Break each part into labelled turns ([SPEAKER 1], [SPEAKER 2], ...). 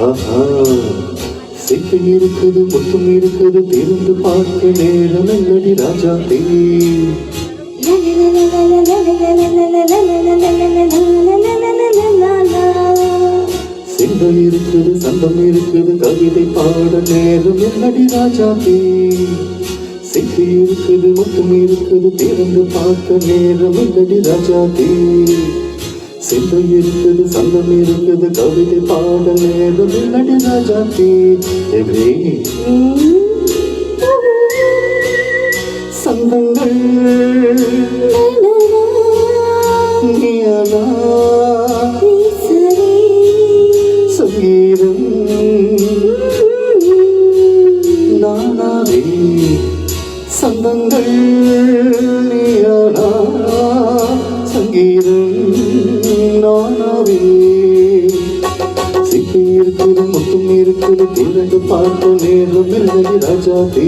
[SPEAKER 1] ஆஹா சிட்டு இருக்குது முத்தும் இருக்குது திருந்து பார்க்க நேரம் என்னடி ராஜா தே சிந்தை இருக்குது சந்தம் இருக்குது கவிதை பாட நேரம் என்னடி ராஜா தே சிட்டு இருக்குது முத்தும் இருக்குது திருந்து பார்க்க நேரம் என்னடி ராஜா தே சிந்தை இருக்குது சந்தம் இருக்குது கவிதை பாட நேரம் என்னடி ராஜா தே எவ்ரே சந்தங்கள் நீயானா சங்கீதம் நானாவே சந்தங்கள் நீயானா சங்கீதம் நானாவே சிப்பி இருக்குது முத்தும் இருக்குது திரண்டு பார்த்த நேரம் இல்லடி ராஜா தே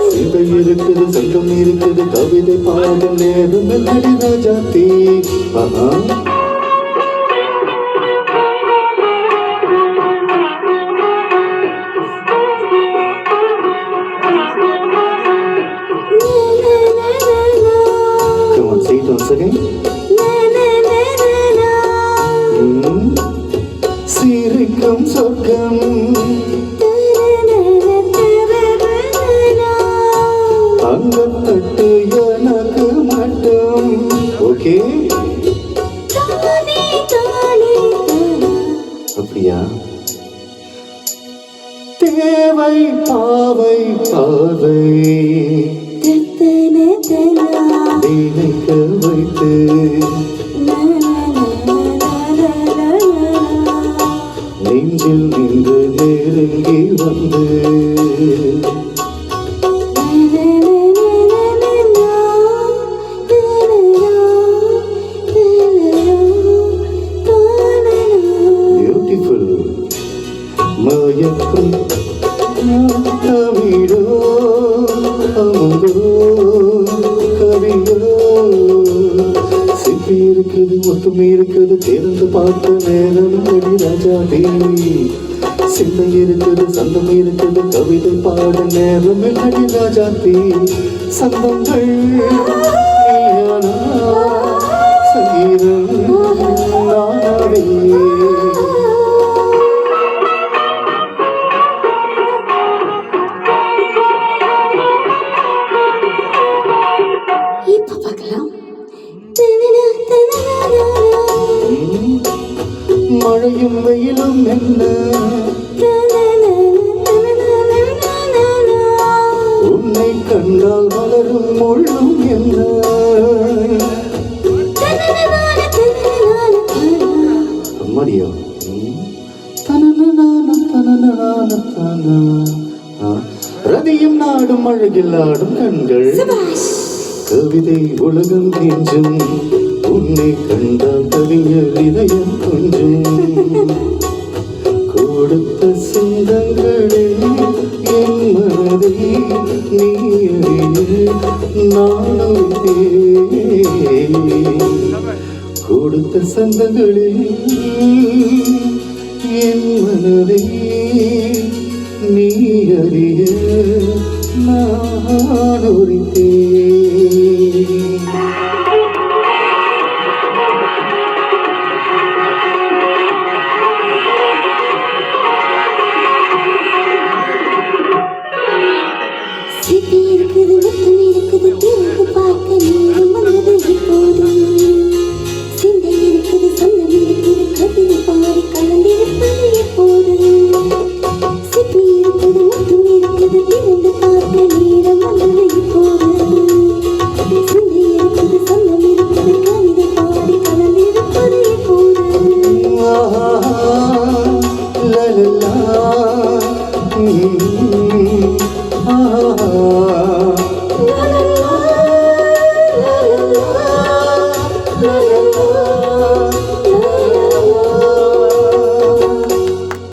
[SPEAKER 1] சிந்தை இருக்குது சங்கம் இருக்குது கவிதை பாட நேரம் இல்லடி ராஜா தே ஆஹா Come on, say it once again. சிரிக்கும் சொர்க்கம் அங்கத்தட்டு எனக்கு மட்டும் ஓகே அப்படியா தேவை பாவை பாவை நினைக்க வைத்து நெஞ்சில் நின்று நெருங்கி வந்து பியூட்டிஃபுல் மயக்கம் தமிழோ அமுதோ கவியோ சிப்பி இருக்குது முத்தும் இருக்குது திறந்து பார்த்த நேரம் அடி ராஜா தே சிந்தை இருக்குது சந்தம் இருக்குது கவிதை பாட நேரம் அடி ராஜா தே சந்தங்கள் நீயானா சங்கீதம் நானாவே மழையும் வெயிலும் என்ன உன்னை கண்டால் வளரும் முள்ளும் என்ன அம்மாடியோ ரதியும் நாடும் அழகில் ஆடும் கண்கள் கவிதை உலகம் கெஞ்சும் உன்னை கண்டால் கவிஞர் இதயம் கொஞ்சம் கொடுத்த சொந்தங்களே என் மனதை நீ அறிய நானே கொடுத்த சொந்தங்களே என் மனதை நீ அறிய நான்